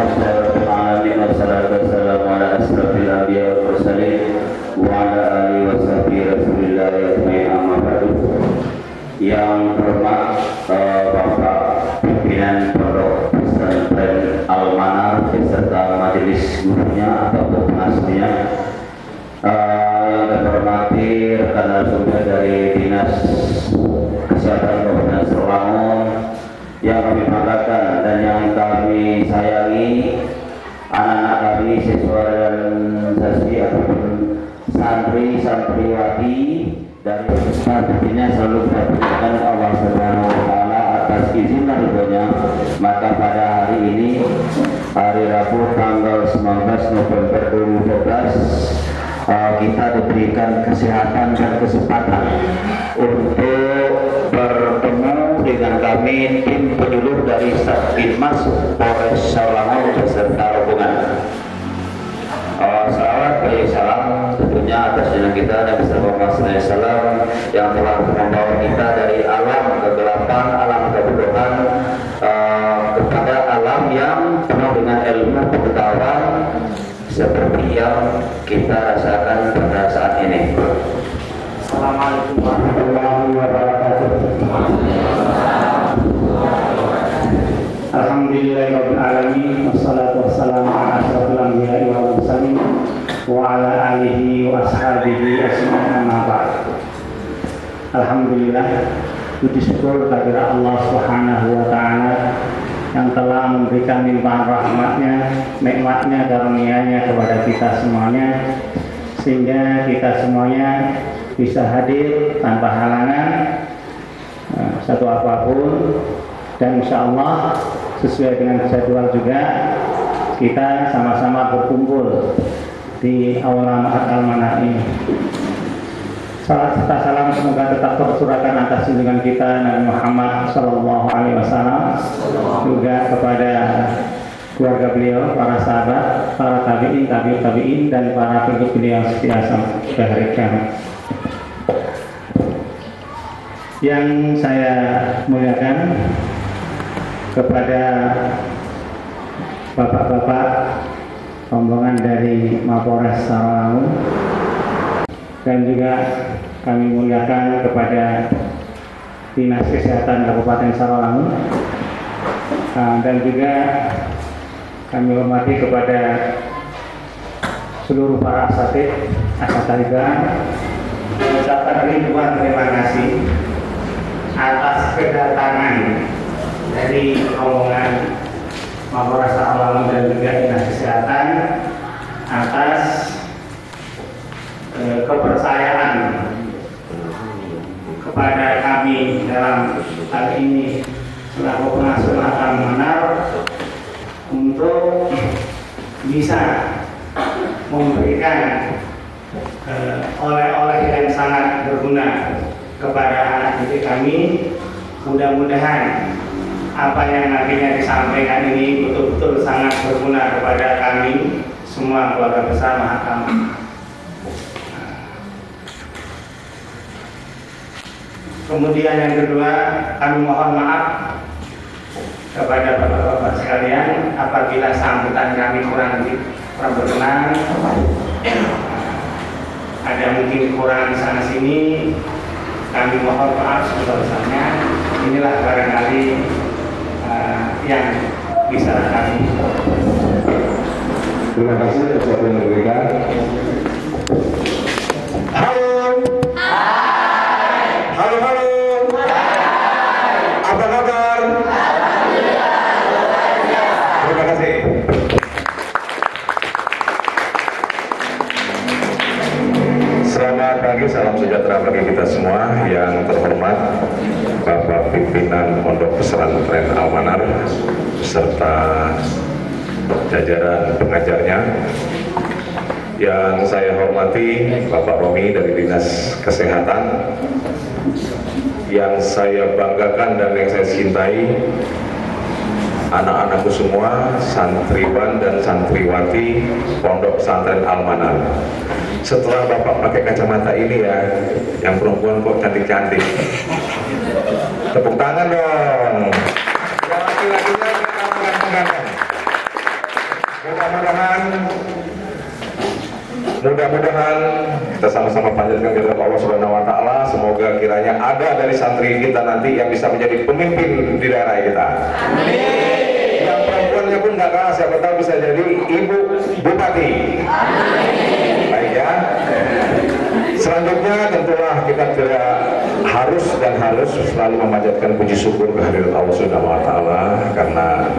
Alhamdulillahirabbil alamin wassalatu wassalamu ala asrofil anbiya wal mursalin wa ala alihi washabihi rasulillah ajmain amma ba'du. Yang terhormat Bapak pimpinan Pondok Pesantren Al-Manar beserta majelis gurunya atau pengasuhnya, yang terhormati rekan narasumber dari Dinas Kesehatan Kabupaten Selangor yang kami banggakan dan yang kami sayangi, anak-anak kami, siswa dan siswi ataupun santri-santriwati dari tentunya selalu berterima Allah Subhanahu wa taala atas izin dan ridhonya. Maka pada hari ini, hari Rabu tanggal 19 November 2012, kita diberikan kesehatan dan kesempatan untuk bertemu dengan kami tim penyuluh dari Satkinmas Polres Selangor beserta rombongan. Salawat bagi salam tentunya atas junjungan kita Nabi sallallahu alaihi wasallam yang telah membawa kita dari alam kegelapan, alam kebodohan kepada alam yang penuh dengan ilmu pengetahuan seperti yang kita rasakan pada saat ini. Assalamualaikum warahmatullahi wabarakatuh. Alhamdulillahirabbil alamin wassalatu wassalamu ala asyrofil anbiya'i wal mursalin wa ala alihi wa ashabihi ajmain amma ba'd. Alhamdulillah, puji syukur kehadirat Allah Subhanahu wa taala yang telah memberikan limpahan rahmatnya, nikmatnya, karunia-Nya kepada kita semuanya, sehingga kita semuanya bisa hadir tanpa halangan satu apapun, dan insya Allah sesuai dengan jadwal juga kita sama-sama berkumpul di Aula Al-Manar ini. Salam serta salam semoga tetap tercurahkan atas junjungan kita Nabi Muhammad Sallallahu Alaihi Wasallam, juga kepada keluarga beliau, para sahabat, para tabiin, tabiin, dan para pengikut beliau setia sampai hari kiamat. Yang saya muliakan kepada bapak-bapak rombongan dari Mapolres Selangor, dan juga kami muliakan kepada Dinas Kesehatan Kabupaten Selangor, dan juga kami hormati kepada seluruh para asatidz mengucapkan ribuan terima kasih atas kedatangan dari rombongan Mapolres Selangor dan juga Dinas Kesehatan atas kepercayaan kepada kami dalam hal ini selaku pengasuh Al-Manar untuk bisa memberikan oleh-oleh yang sangat berguna kepada anak didik kami. Mudah-mudahan apa yang nantinya disampaikan ini betul-betul sangat berguna kepada kami semua keluarga besar Mahkamah. Kemudian yang kedua, kami mohon maaf kepada bapak-bapak sekalian apabila sambutan kami kurang berkenan, ada mungkin kurang sana sini, kami mohon maaf sebesar-besarnya. Inilah barangkali yang bisa kami. Terima kasih atas waktu yang diberikan. Halo. Halo, halo. Apa kabar? Terima kasih. Selamat pagi, salam sejahtera bagi kita semua. Yang terhormat Bapak Pimpinan Pondok Pesantren Al-Manar beserta jajaran pengajarnya. Yang saya hormati Bapak Romi dari Dinas Kesehatan. Yang saya banggakan dan yang saya cintai anak-anakku semua, santriwan dan santriwati Pondok Pesantren Al-Manar. Setelah Bapak pakai kacamata ini ya, yang perempuan kok cantik-cantik. Tepuk tangan dong. Yang laki-lakinya ganteng-ganteng. Mudah-mudahan kita sama-sama panjatkan kepada Allah Subhanahu wa taala, semoga kiranya ada dari santri kita nanti yang bisa menjadi pemimpin di daerah kita. Amin. Yang perempuannya pun nggak kalah, siapa tahu bisa jadi ibu bupati. Amin. Baik ya. Selanjutnya tentulah kita tidak harus selalu memanjatkan puji syukur kehadirat Allah Subhanahu wa taala, karena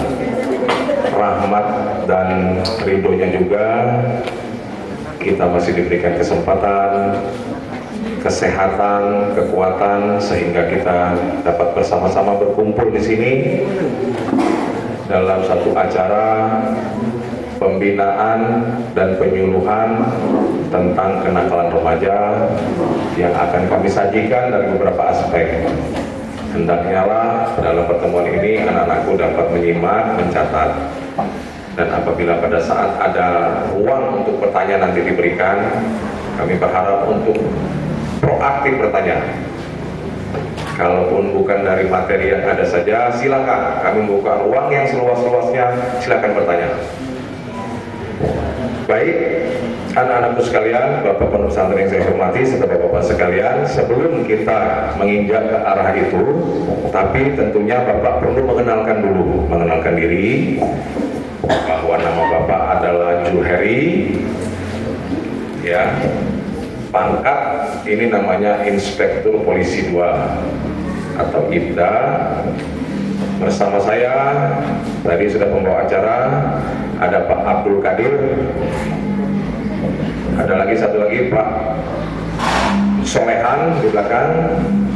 rahmat dan ridhonya juga kita masih diberikan kesempatan, kesehatan, kekuatan, sehingga kita dapat bersama-sama berkumpul di sini dalam satu acara pembinaan dan penyuluhan tentang kenakalan remaja yang akan kami sajikan dari beberapa aspek. Hendaknya lah dalam pertemuan ini anak-anakku dapat menyimak, mencatat, dan apabila pada saat ada ruang untuk pertanyaan nanti diberikan, kami berharap untuk proaktif bertanya. Kalaupun bukan dari materi yang ada saja, silakan kami membuka ruang yang seluas-luasnya, silakan bertanya. Baik, anak-anakku sekalian, Bapak Pondok Pesantren yang saya hormati, serta Bapak-Bapak sekalian, sebelum kita menginjak ke arah itu, tapi tentunya Bapak perlu mengenalkan diri, bahwa nama Bapak adalah Juheri, ya, pangkat ini namanya Inspektur Polisi 2 atau IPDA. Bersama saya tadi sudah membawa acara, ada Pak Abdul Qadir, ada satu lagi Pak Solehan di belakang.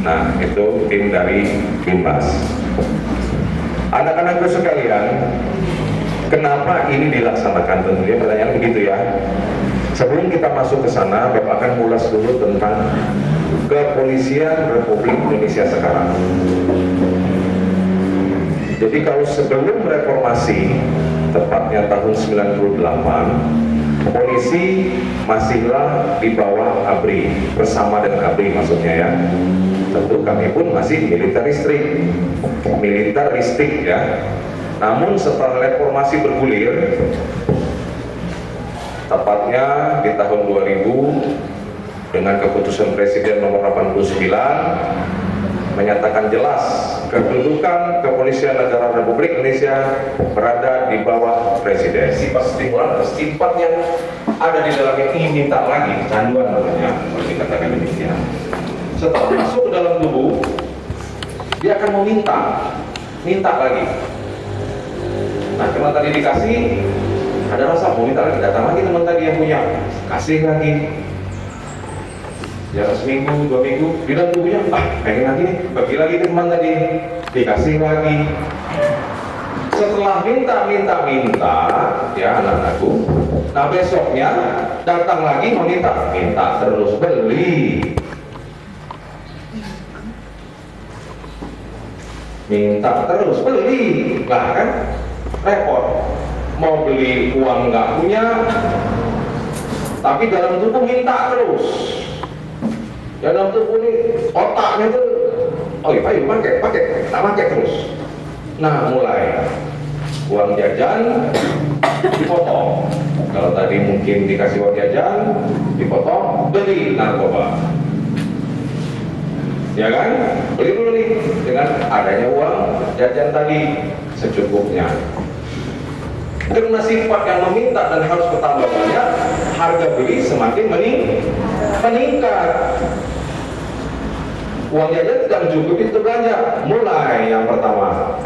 Nah, itu tim dari Binmas. Anak-anakku sekalian, kenapa ini dilaksanakan? Tentunya pertanyaan begitu ya. Sebelum kita masuk ke sana, Bapak akan ulas dulu tentang Kepolisian Republik Indonesia sekarang. Jadi kalau sebelum reformasi, tepatnya tahun 98, polisi masihlah di bawah ABRI, bersama dengan ABRI maksudnya ya. Tentu kami pun masih militeristik ya. Namun setelah reformasi bergulir, tepatnya di tahun 2000 dengan keputusan Presiden nomor 89 menyatakan jelas kedudukan Kepolisian Negara Republik Indonesia berada di bawah Presiden. Sifat yang ada di dalamnya ingin minta lagi, canduan namanya, kalau dikatakan demikian. Setelah masuk ke dalam tubuh, dia akan minta lagi. Nah, teman tadi dikasih, ada rasa mau minta lagi, datang lagi teman tadi yang punya, kasih lagi. Ya seminggu, 2 minggu, di dalam tubuhnya, pengen lagi nih, bagi lagi ke teman tadi, dikasih lagi. Setelah minta, ya anak-anakku, nah besoknya datang lagi mau minta terus, beli. Minta terus, beli. Nah kan, repot. Mau beli uang nggak punya, tapi dalam tubuh minta terus. Dalam tubuh ini otaknya tuh, oh iya, ayo pakai terus. Nah mulai uang jajan dipotong. Kalau tadi mungkin dikasih uang jajan dipotong, beli narkoba. Ya kan? Beli dulu nih dengan adanya uang jajan tadi secukupnya. Karena sifat yang meminta dan harus bertambah banyak, harga beli semakin meningkat. Uang jajan tidak mencukupi untuk belanja. Mulai yang pertama,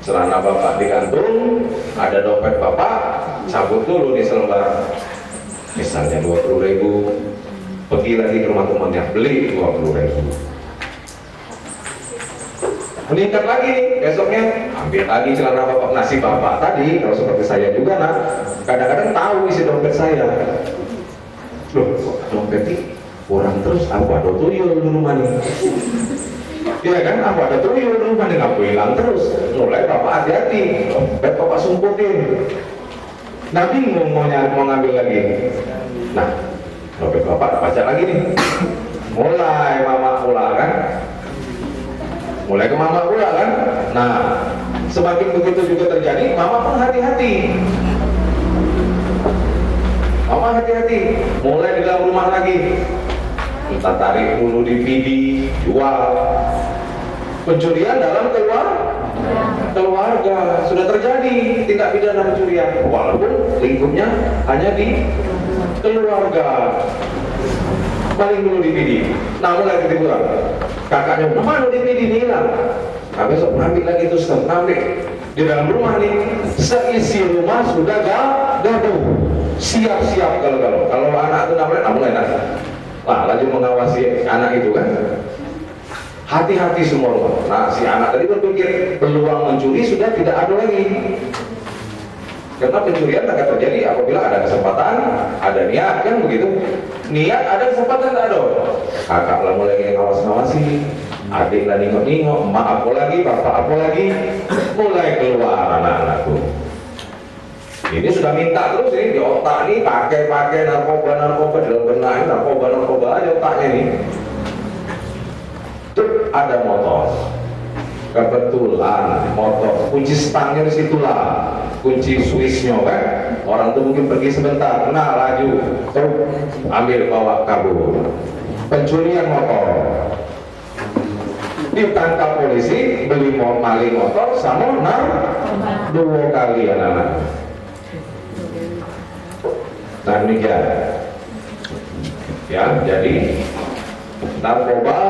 celana Bapak digantung, ada dompet Bapak, cabut dulu nih selembar. Misalnya 20.000, pergi lagi ke rumah temannya, beli 20.000. Meningkat lagi nih, besoknya ambil lagi celana Bapak, nasi Bapak tadi. Kalau seperti saya juga nak, kadang-kadang tahu isi dompet saya. Loh, dompet ini kurang terus, apa ada tuyul di rumah nih? Iya kan, apa ada tuyul di rumah nih, nggak hilang terus. Mulai Bapak hati-hati, dompet Bapak sumputin. Nah bingung mau ngambil lagi. Nah, dompet Bapak baca lagi nih. Mulai mama pula kan. Mulai ke mama pula kan. Nah, semakin begitu juga terjadi, mama pun hati-hati. hati-hati. Mulai di dalam rumah lagi, entah tarik dulu DVD, jual. Pencurian dalam keluarga sudah terjadi tindak pidana pencurian, walaupun lingkupnya hanya di keluarga. Paling dulu DVD, nah mulai ketiduran, kakaknya mana DVD ini hilang, nah besok ambil lagi terus ambil di dalam rumah nih, seisi rumah sudah gaduh, siap-siap kalau anak itu namanya mulai nanti, wah lagi mengawasi anak itu kan. Hati-hati semua rumah. Nah, si anak tadi berpikir peluang mencuri sudah tidak ada lagi. Karena pencurian akan terjadi apabila ada kesempatan, ada niat, kan begitu. Niat ada, kesempatan tak ada. Kakak lah mulai ngawas-ngawasi, adik lah ningok-ningok, emak apa lagi, bapak apa lagi, mulai keluar anak-anakku. Ini sudah minta terus ini di otak nih, pakai narkoba dalam benak, narkoba aja otaknya nih. Ada motor, kebetulan motor kunci stangnya di situlah, kunci switchnya kan. Orang tuh mungkin pergi sebentar, nah laju, ambil bawa kabur. Pencurian motor, ditangkap polisi, beli maling motor sama dua kali anak-anak. Nah demikian, ya jadi. Narkoba,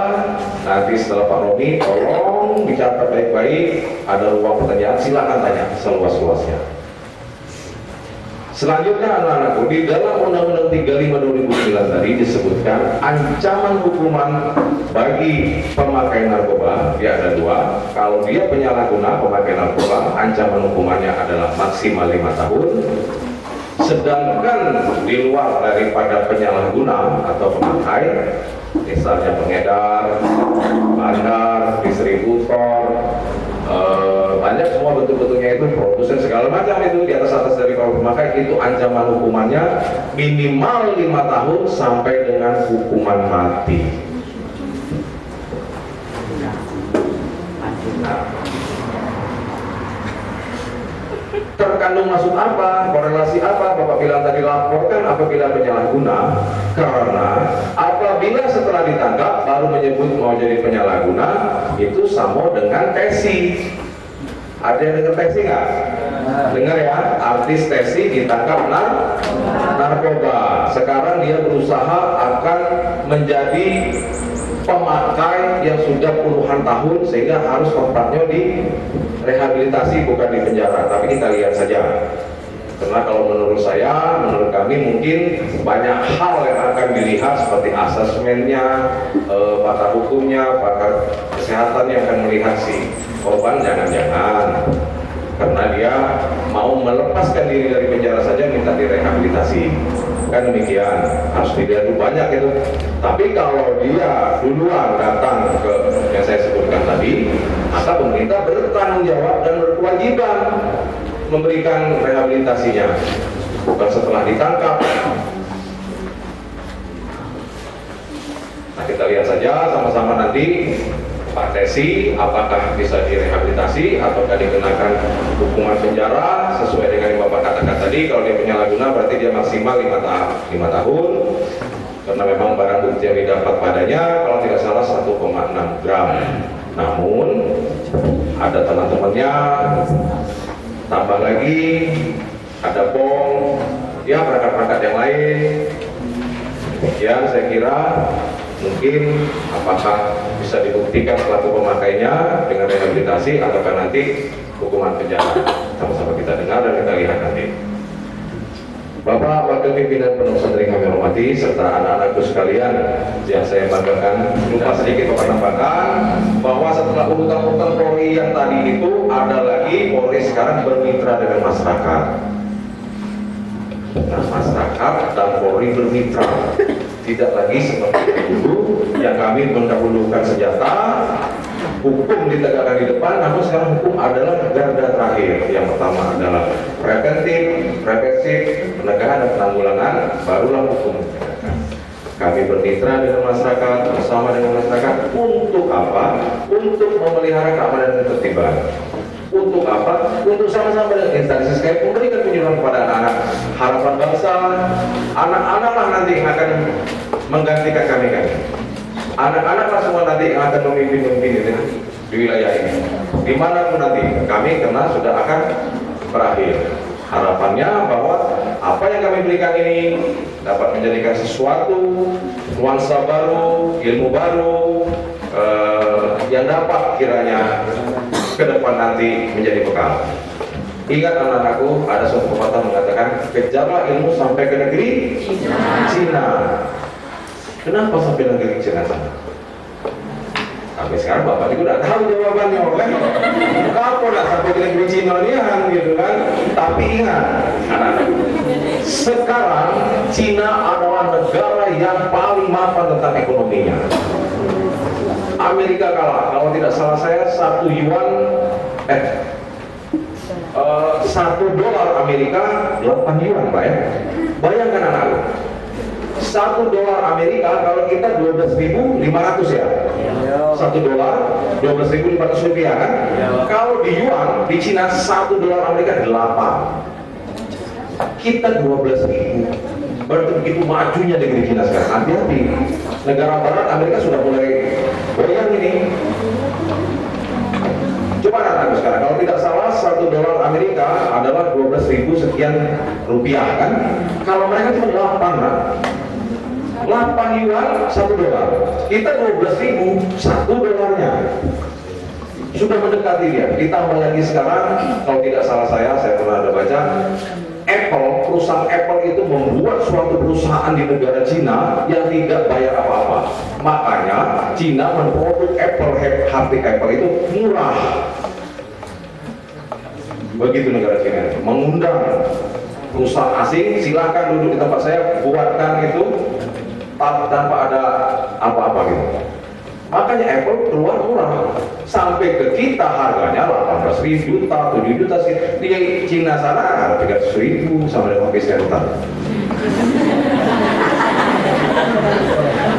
nanti setelah Pak Romi tolong bicara baik-baik, ada ruang pertanyaan, silakan tanya seluas-luasnya. Selanjutnya anak-anakku, di dalam Undang-Undang 35 2009 tadi disebutkan ancaman hukuman bagi pemakai narkoba, dia ada dua. Kalau dia penyalahguna pemakai narkoba, ancaman hukumannya adalah maksimal 5 tahun. Sedangkan di luar daripada penyalahguna atau pemakai, misalnya pengedar, bandar, distributor, banyak semua bentuk-bentuknya itu, produsen segala macam itu di atas dari kalau pemakai, itu ancaman hukumannya minimal 5 tahun sampai dengan hukuman mati. Terkandung maksud apa, korelasi apa, Bapak bilang tadi laporkan apabila penyalahguna, karena apabila setelah ditangkap baru menyebut mau jadi penyalahguna, itu sama dengan tesi. Ada yang dengar tesi nggak? Dengar ya, artis tesi ditangkap narkoba. Sekarang dia berusaha akan menjadi pemakai yang sudah puluhan tahun, sehingga harus kontraknya di rehabilitasi, bukan di penjara. Tapi kita lihat saja, karena kalau menurut saya, menurut kami mungkin banyak hal yang akan dilihat seperti asesmennya, pakar hukumnya, pakar kesehatan yang akan melihat si korban. Jangan-jangan karena dia mau melepaskan diri dari penjara saja minta direhabilitasi, kan demikian, harus dilihat banyak itu. Tapi kalau dia duluan datang ke yang saya sebutkan tadi, maka pemerintah bertanggung jawab dan berkewajiban memberikan rehabilitasinya, bukan setelah ditangkap. Nah, kita lihat saja sama-sama nanti Pak Tesi apakah bisa direhabilitasi ataukah dikenakan hukuman penjara sesuai dengan yang Bapak katakan tadi. Kalau dia penyalahguna berarti dia maksimal 5 tahun, karena memang barang bukti yang didapat padanya kalau tidak salah 1,6 gram. Namun ada teman-temannya tambah lagi, ada bom, ya perangkat-perangkat yang lain. Demikian saya kira mungkin apakah bisa dibuktikan pelaku pemakainya dengan rehabilitasi ataukah nanti hukuman penjara. Sama-sama kita dengar dan kita lihat nanti. Bapak Wakil Pimpinan Pondok Pesantren kami hormati serta anak-anakku sekalian yang saya banggakan, lupa sedikit Bapak tambahkan bahwa setelah urutan-urutan Polri yang tadi itu, ada lagi Polri sekarang bermitra dengan masyarakat. Nah, masyarakat dan Polri bermitra, tidak lagi seperti dulu yang kami mendahulukan senjata, hukum ditegakkan di depan, namun sekarang hukum adalah garda terakhir. Yang pertama adalah preventif, represif, penegakan dan penanggulangan, barulah hukum. Kami bermitra dengan masyarakat, bersama dengan masyarakat, untuk apa? Untuk memelihara keamanan dan ketertiban. Untuk apa? Untuk sama-sama dengan instansi sekalian memberikan penyuluhan kepada anak-anak harapan bangsa, anak-anaklah nanti yang akan menggantikan kami. Anak-anaklah semua nanti yang akan memimpin di wilayah ini. Dimanapun nanti kami karena sudah akan berakhir. Harapannya bahwa apa yang kami berikan ini dapat menjadikan sesuatu nuansa baru, ilmu baru yang dapat kiranya ke depan nanti menjadi bekal. Ingat anak-anakku, ada suatu pepatah mengatakan, kejarlah ilmu sampai ke negeri Cina. Kenapa sampai negeri Cina sana? Sampai sekarang Bapak juga udah tahu jawabannya, kan? Kenapa udah sampai ke negeri Cina gitu kan? Tapi ingat, anak-anakku, sekarang Cina adalah negara yang paling mapan tentang ekonominya. Amerika kalah, kalau tidak salah saya $1 Amerika 8 yuan, Pak ya. Bayangkan anak-anak, $1 Amerika kalau kita 12.500 ya. $1 12.500 rupiah kan. Kalau di yuan di Cina $1 Amerika 8. Kita 12.000. Berarti begitu majunya negeri Cina sekarang. Hati-hati, negara barat Amerika sudah mulai goyang ini. Coba anak-anak sekarang, kalau tidak salah $1 Amerika adalah 12.000 sekian rupiah kan. Kalau mereka cuma 8 kan. 8 yuan $1. Kita 12.000 $1-nya. Sudah mendekati dia. Ditambah lagi sekarang, kalau tidak salah saya pernah ada baca, Apple, perusahaan Apple itu membuat suatu perusahaan di negara Cina yang tidak bayar apa-apa. Makanya Cina memproduk HP Apple itu murah. Begitu negara Cina mengundang perusahaan asing, silakan duduk di tempat saya, buatkan itu tanpa ada apa-apa gitu. Makanya Apple keluar murah, sampai ke kita harganya 18 juta, 7 juta sih. Di Cina sana 300.000 sama dengan HP sekarang.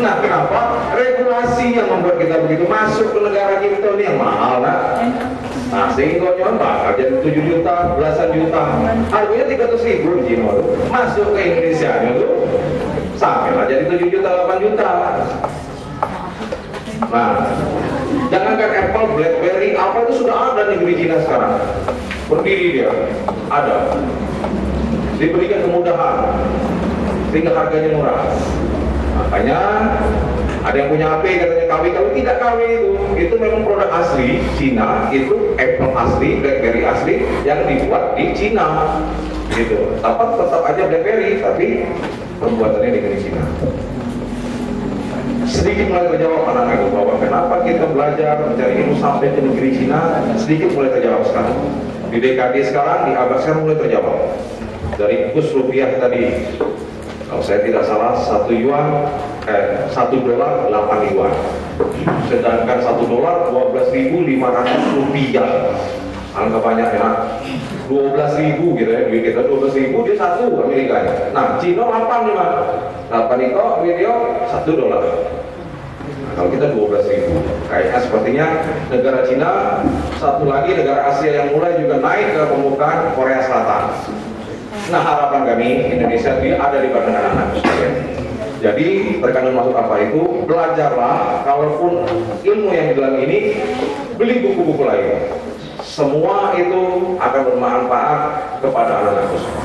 Nah, kenapa? Regulasi yang membuat kita begitu. Masuk ke negara kita ini yang mahal, nah sehingga bakal jadi 7 juta, belasan juta, harganya 300.000 di Cina tuh. Masuk ke Indonesia tuh sampai lah jadi 7 juta, 8 juta. Nah, jangankan Apple, BlackBerry, apa itu sudah ada di negeri Cina sekarang. Berdiri dia, ada. Diberikan kemudahan, sehingga harganya murah. Makanya ada yang punya HP katanya KW, kalau tidak KW itu memang produk asli Cina, itu Apple asli, BlackBerry asli yang dibuat di Cina. Gitu. Tetap aja BlackBerry, tapi pembuatannya di negeri Cina. Sedikit mulai terjawab anak-anakku bahwa kenapa kita belajar mencari ilmu sampai ke negeri Cina, sedikit mulai terjawab sekarang. Di dekade sekarang, di abad sekarang mulai terjawab. Dari kurs rupiah tadi, kalau saya tidak salah $1 8 yuan. Sedangkan $1 12.500 rupiah. Angka banyak ya, 12.000 gitu ya, duit kita 12.000, dia $1 Amerika. Nah, Cina 8 nih Mas. 8 itu video $1. Nah, kalau kita 12.000, kayaknya sepertinya negara Cina, satu lagi negara Asia yang mulai juga naik ke permukaan, Korea Selatan. Nah, harapan kami Indonesia dia ada di badan anak-anak sekalian. Jadi terkandung masuk apa itu, belajarlah. Kalaupun ilmu yang di dalam ini, beli buku-buku lain. Semua itu akan bermanfaat kepada anak-anakku semua.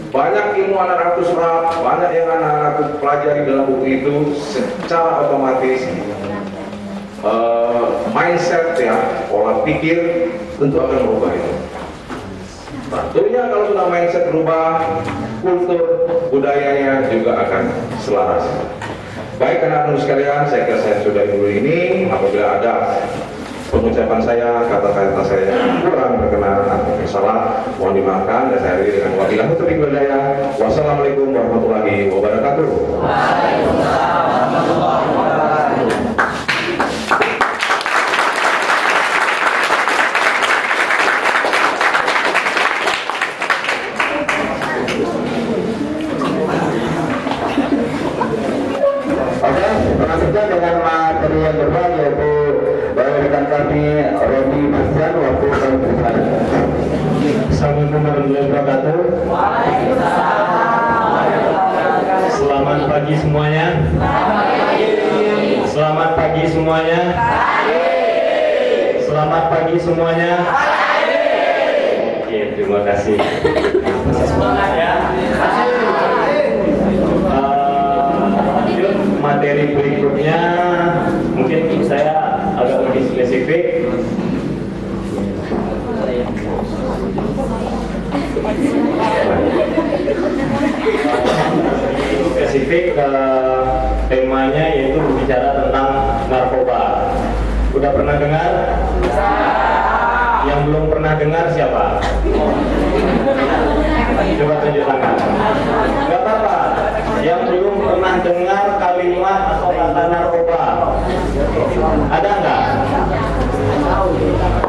Banyak ilmu anak-anakku serap, banyak yang anak-anakku pelajari dalam buku itu secara otomatis. Mindset ya, pola pikir tentu akan berubah itu. Tentunya kalau sudah mindset berubah, kultur budayanya juga akan selaras. Baik anak-anak sekalian, saya kira saya sudah dulu ini. Apabila ada pengucapan saya, kata-kata saya kurang berkenan atau salah, mohon dimaafkan. Dan saya akhiri dengan wabillahi taufiq wal hidayah. Wassalamualaikum warahmatullahi wabarakatuh. Waalaikumsalam warahmatullahi wabarakatuh. Dengan materi yang berbagi yaitu rekan kami Robi Masjan waktu kami bersama. Assalamualaikum warahmatullahi wabarakatuh. Waalaikumsalam. Selamat pagi semuanya. Oke, terima kasih. Semangat ya. Lanjut materi berikutnya, mungkin saya agak lebih spesifik. Spesifik temanya yaitu berbicara tentang narkoba. Udah pernah dengar? Yang belum pernah dengar siapa? Coba tunjuk tangan. Gak apa-apa. Yang belum pernah dengar kalimat atau kata narkoba, ada nggak?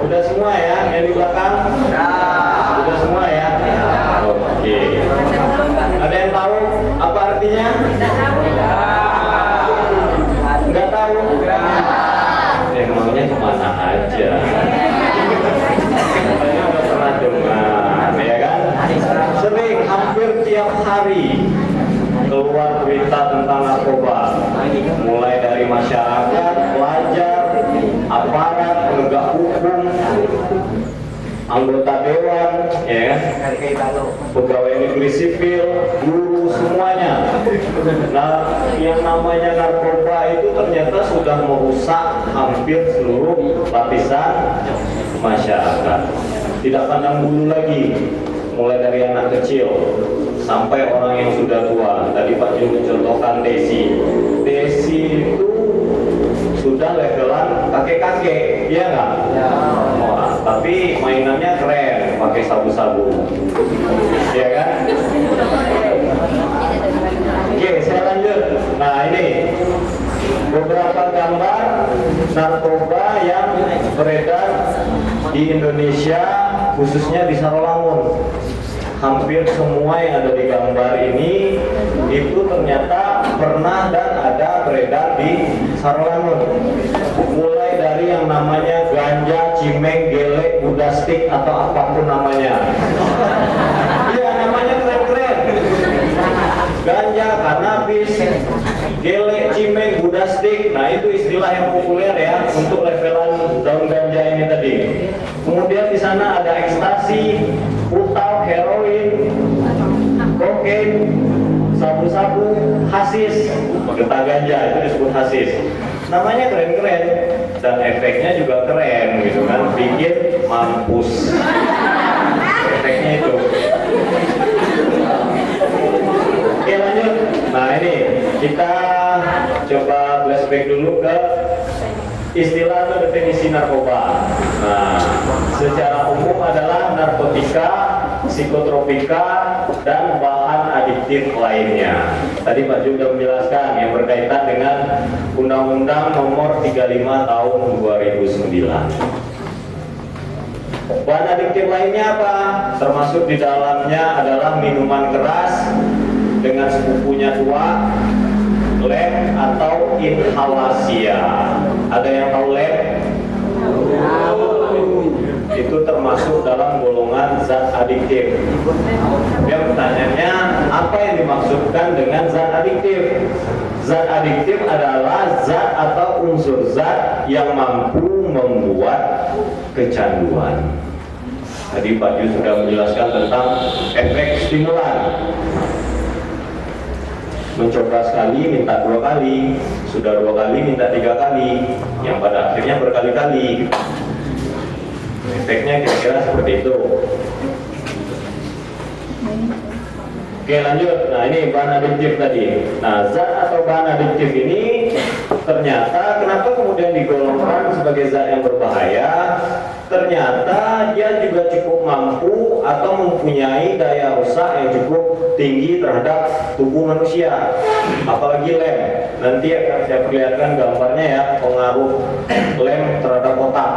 Udah semua ya? Yang di belakang? Udah semua ya? Oke. Ada yang tahu apa artinya? Nggak tahu? Emangnya kemana aja? Katanya udah pernah dengar, ya kan? Sering, hampir tiap hari keluar berita tentang narkoba, mulai dari masyarakat, pelajar, aparat, penegak hukum, anggota dewan, ya, pegawai negeri sipil, guru, semuanya. Nah, yang namanya narkoba itu ternyata sudah merusak hampir seluruh lapisan masyarakat. Tidak pandang bulu lagi, mulai dari anak kecil sampai orang yang sudah tua. Tadi Pak Ju mencontohkan Desi. Desi itu sudah levelan kakek-kakek, iya nggak? Ya. Oh, tapi mainannya keren, pakai sabu-sabu, ya kan? Oke, saya lanjut. Nah, ini beberapa gambar narkoba yang beredar di Indonesia, khususnya di Sarolangun. Hampir semua yang ada di gambar ini itu ternyata pernah dan ada beredar di Sarolangun. Mulai dari yang namanya ganja, cimeng, gelek, budastik atau apapun namanya. Iya, namanya keren-keren. Ganja, kanabis, gelek, cimeng, budastik. Nah, itu istilah yang populer ya untuk levelan daun ganja ini tadi. Kemudian di sana ada ekstasi, putal, heroin, kokain, sabu-sabu, hasis, getah ganja itu disebut hasis. Namanya keren-keren dan efeknya juga keren gitu kan, bikin mampus. Efeknya itu. Oke, lanjut. Nah, ini kita coba flashback dulu ke istilah atau definisi narkoba. Nah, secara umum adalah narkotika, psikotropika, dan bahan adiktif lainnya. Tadi Pak Ju sudah menjelaskan yang berkaitan dengan Undang-Undang Nomor 35 Tahun 2009. Bahan adiktif lainnya apa? Termasuk di dalamnya adalah minuman keras dengan sepupunya tua, lem atau inhalasia. Ada yang tahu lem? Itu termasuk dalam golongan zat adiktif. Dia pertanyaannya, apa yang dimaksudkan dengan zat adiktif? Zat adiktif adalah zat atau unsur zat yang mampu membuat kecanduan. Tadi Pak Ju sudah menjelaskan tentang efek stimulan. Mencoba sekali, minta 2 kali, sudah 2 kali, minta 3 kali, yang pada akhirnya berkali-kali. Efeknya kira-kira seperti itu. Oke, lanjut. Nah, ini bahan adiktif tadi. Nah, zat atau bahan adiktif ini ternyata kenapa kemudian digolongkan sebagai zat yang berbahaya? Ternyata dia juga cukup mampu atau mempunyai daya rusak yang cukup tinggi terhadap tubuh manusia. Apalagi lem. Nanti akan saya perlihatkan gambarnya ya, pengaruh lem terhadap otak.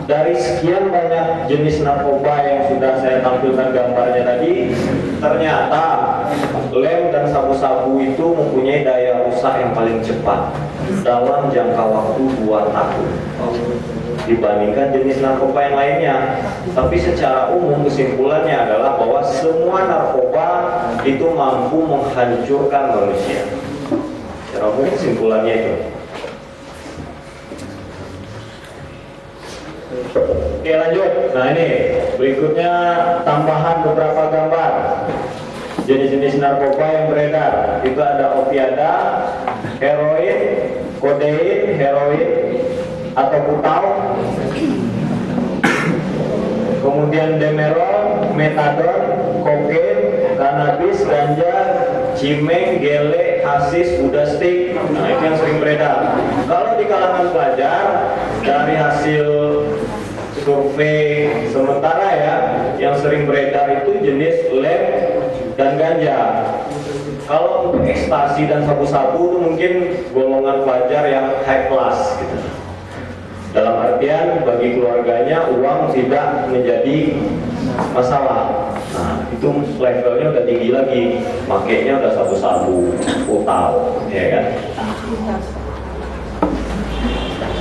Dari sekian banyak jenis narkoba yang sudah saya tampilkan gambarnya tadi, ternyata lem dan sabu-sabu itu mempunyai daya rusak yang paling cepat dalam jangka waktu 2 tahun dibandingkan jenis narkoba yang lainnya. Tapi secara umum kesimpulannya adalah bahwa semua narkoba itu mampu menghancurkan manusia. Secara umum kesimpulannya itu. Oke lanjut. Nah ini berikutnya tambahan beberapa gambar jenis-jenis narkoba yang beredar. Itu ada opiada, heroin, kodein, heroin atau putau, kemudian demerol, metadon, kokain, kanabis, ganja, cimeng, gele, hasis, udastik. Nah itu yang sering beredar. Kalau di kalangan pelajar, dari hasil survei sementara ya, yang sering beredar itu jenis lem dan ganja. Kalau untuk ekstasi dan sabu-sabu itu mungkin golongan pelajar yang high class gitu. Dalam artian bagi keluarganya uang tidak menjadi masalah. Nah itu levelnya udah tinggi lagi, makainya udah sabu-sabu, utau, ya kan?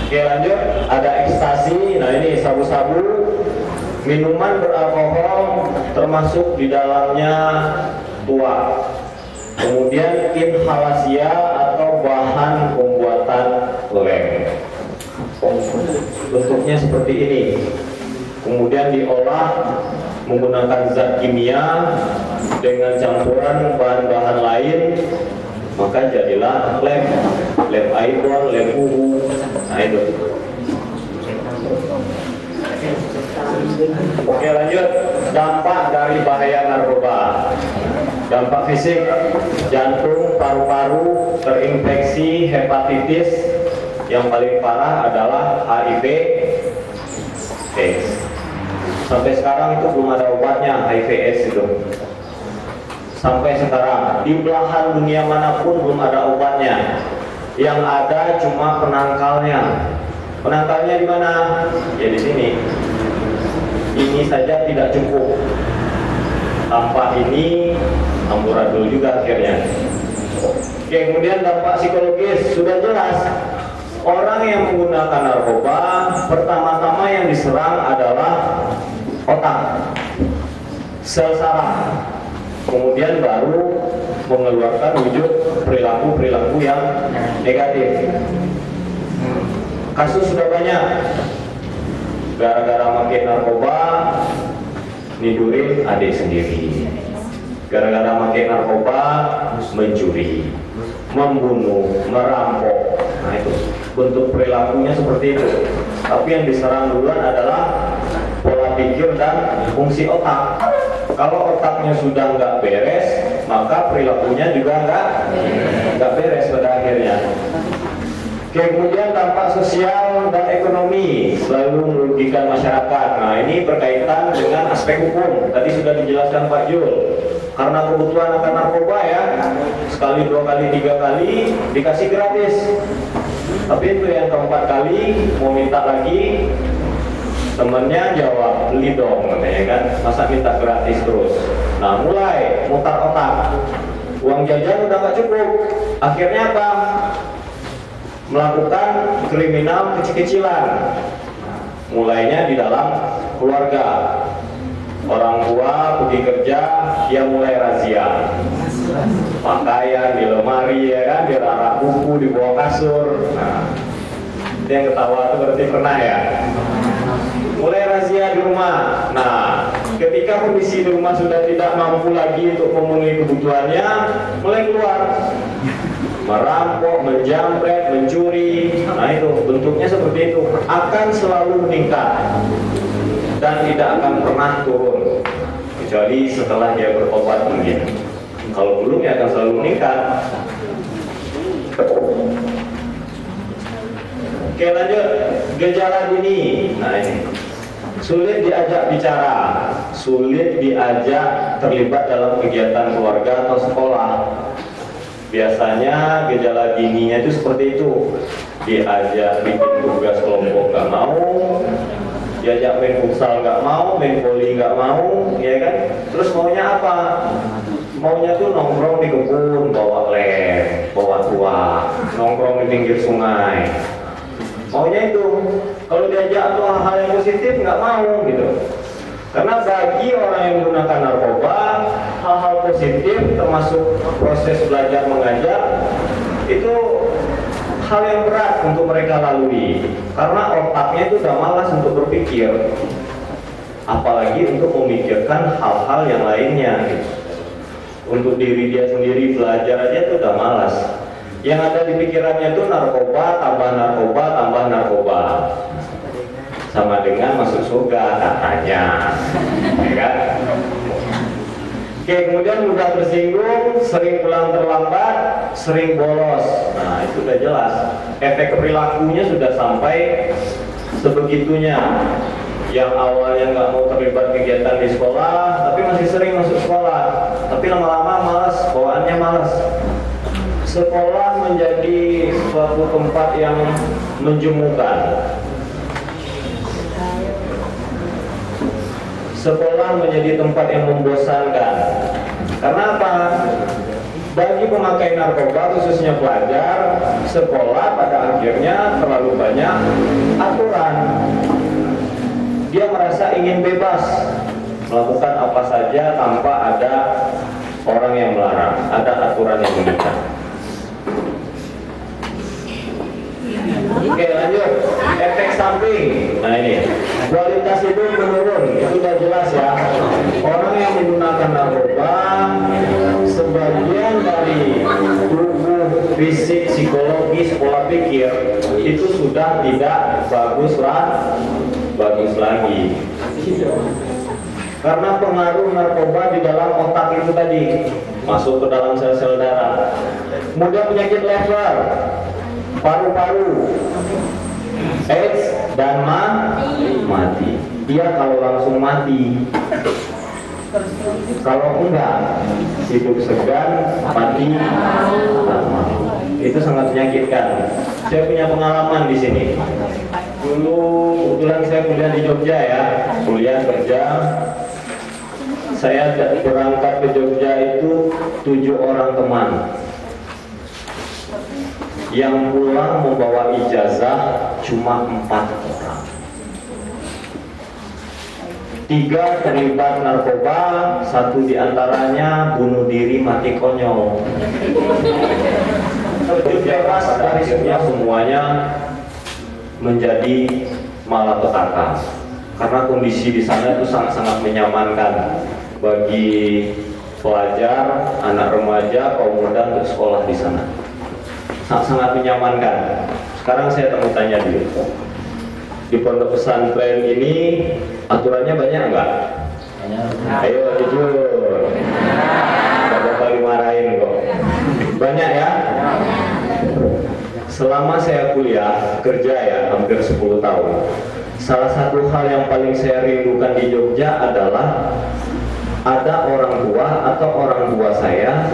Oke lanjut, ada ekstasi. Nah ini sabu-sabu, minuman beralkohol termasuk di dalamnya tua. Kemudian inhalasia atau bahan pembuatan lem. Bentuknya seperti ini. Kemudian diolah menggunakan zat kimia dengan campuran bahan-bahan lain, maka jadilah lem ion, lem uhu. Nah itu. Oke lanjut, dampak dari bahaya narkoba. Dampak fisik, jantung, paru-paru terinfeksi, hepatitis. Yang paling parah adalah HIV/AIDS. Sampai sekarang itu belum ada obatnya, HIV/AIDS itu. Sampai sekarang di belahan dunia manapun belum ada obatnya. Yang ada cuma penangkalnya. Penangkalnya di mana? Ya di sini. Ini saja tidak cukup. Tanpa ini amburadul juga akhirnya. Oke, kemudian dampak psikologis sudah jelas. Orang yang menggunakan narkoba pertama-tama yang diserang adalah otak, sel saraf. Kemudian baru mengeluarkan wujud perilaku-perilaku yang negatif. Kasus sudah banyak. Gara-gara makin narkoba, nidurin adik sendiri. Gara-gara makin narkoba, mencuri, membunuh, merampok. Nah itu bentuk perilakunya seperti itu. Tapi yang diserang duluan adalah pola pikir dan fungsi otak. Kalau otaknya sudah nggak beres, maka perilakunya juga nggak beres pada akhirnya. Kemudian dampak sosial dan ekonomi selalu merugikan masyarakat. Nah ini berkaitan dengan aspek hukum. Tadi sudah dijelaskan Pak Jul. Karena kebutuhan akan narkoba ya, sekali, dua kali, tiga kali dikasih gratis. Tapi itu yang keempat kali mau minta lagi, temennya jawab beli dong katanya kan, masa minta gratis terus. Nah mulai mutar otak, uang jajan udah nggak cukup, akhirnya apa? Melakukan kriminal kecil-kecilan. Mulainya di dalam keluarga. Orang tua pergi kerja, dia mulai razia. Pakaian di lemari ya kan, dirarak buku di bawah kasur. Nah, itu yang ketawa itu berarti pernah ya. Mulai razia di rumah. Nah, ketika kondisi di rumah sudah tidak mampu lagi untuk memenuhi kebutuhannya, mulai keluar. Merampok, menjamret, mencuri. Nah itu bentuknya seperti itu. Akan selalu meningkat dan tidak akan pernah turun kecuali setelah dia bertobat mungkin. Kalau belum ya akan selalu meningkat. Oke lanjut, gejala dini. Nah ini sulit diajak bicara, sulit diajak terlibat dalam kegiatan keluarga atau sekolah. Biasanya gejala dininya itu seperti itu. Diajak bikin tugas kelompok nggak mau, diajak main futsal nggak mau, main voli nggak mau, ya kan? Terus maunya apa? Maunya tuh nongkrong di kebun, bawa lem, bawa tuak, nongkrong di pinggir sungai. Maunya itu. Kalau diajak tuh hal-hal yang positif nggak mau gitu. Karena bagi orang yang menggunakan narkoba, hal-hal positif termasuk proses belajar mengajar itu hal yang berat untuk mereka lalui karena otaknya itu udah malas untuk berpikir, apalagi untuk memikirkan hal-hal yang lainnya gitu. Untuk diri dia sendiri belajar aja itu udah malas. Yang ada di pikirannya itu narkoba, tambah narkoba, tambah narkoba, sama dengan masuk surga katanya, ya kan? Oke, kemudian mudah tersinggung, sering pulang terlambat, sering bolos. Nah, itu udah jelas. Efek perilakunya sudah sampai sebegitunya. Yang awalnya nggak mau terlibat kegiatan di sekolah, tapi masih sering masuk sekolah. Tapi lama-lama malas, bawaannya malas. Sekolah menjadi suatu tempat yang menjemukan. Sekolah menjadi tempat yang membosankan. Karena apa? Bagi pemakai narkoba, khususnya pelajar, sekolah pada akhirnya terlalu banyak aturan. Dia merasa ingin bebas melakukan apa saja tanpa ada orang yang melarang, ada aturan yang mengikat. Oke, lanjut. Efek samping. Nah, ini kualitas hidup menurun, itu sudah jelas ya. Orang yang menggunakan narkoba, sebagian dari tubuh, fisik, psikologis, pola pikir itu sudah tidak bagus lagi. Karena pengaruh narkoba di dalam otak itu tadi masuk ke dalam sel-sel darah. Kemudian penyakit lever, paru-paru, AIDS, dan mati. Dia kalau langsung mati, kalau enggak hidup segan, mati lama. Itu sangat menyakitkan. Saya punya pengalaman di sini. Dulu kebetulan saya kuliah di Jogja ya, kuliah kerja. Saya berangkat ke Jogja itu 7 orang teman. Yang pulang membawa ijazah cuma 4 orang. 3 terlibat narkoba, 1 diantaranya bunuh diri mati konyol. Terbebas dari semuanya menjadi malapetaka. Karena kondisi di sana itu sangat-sangat menyamankan bagi pelajar, anak remaja, kaum muda untuk sekolah di sana. Sangat menyamankan. Sekarang saya mau tanya dulu, di pondok pesantren ini aturannya banyak enggak? Ayo jujur, nggak bakal dimarahin kok. Banyak ya? Selama saya kuliah, kerja ya hampir 10 tahun, salah satu hal yang paling saya rindukan di Jogja adalah ada orang tua atau orang tua saya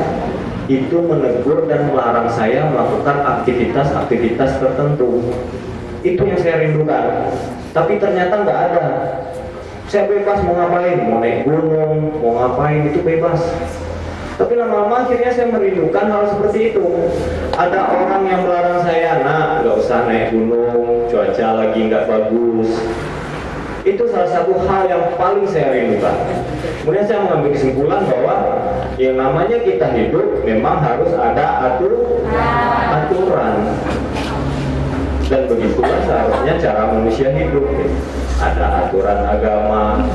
itu menegur dan melarang saya melakukan aktivitas-aktivitas tertentu. Itu yang saya rindukan. Tapi ternyata nggak ada. Saya bebas mau ngapain, mau naik gunung, mau ngapain, itu bebas. Tapi lama-lama akhirnya saya merindukan hal seperti itu. Ada orang yang melarang saya, nak, nggak usah naik gunung, cuaca lagi nggak bagus. Itu salah satu hal yang paling saya rindukan. Kemudian saya mengambil kesimpulan bahwa yang namanya kita hidup memang harus ada aturan. Dan begitulah seharusnya cara manusia hidup. Ada aturan agama,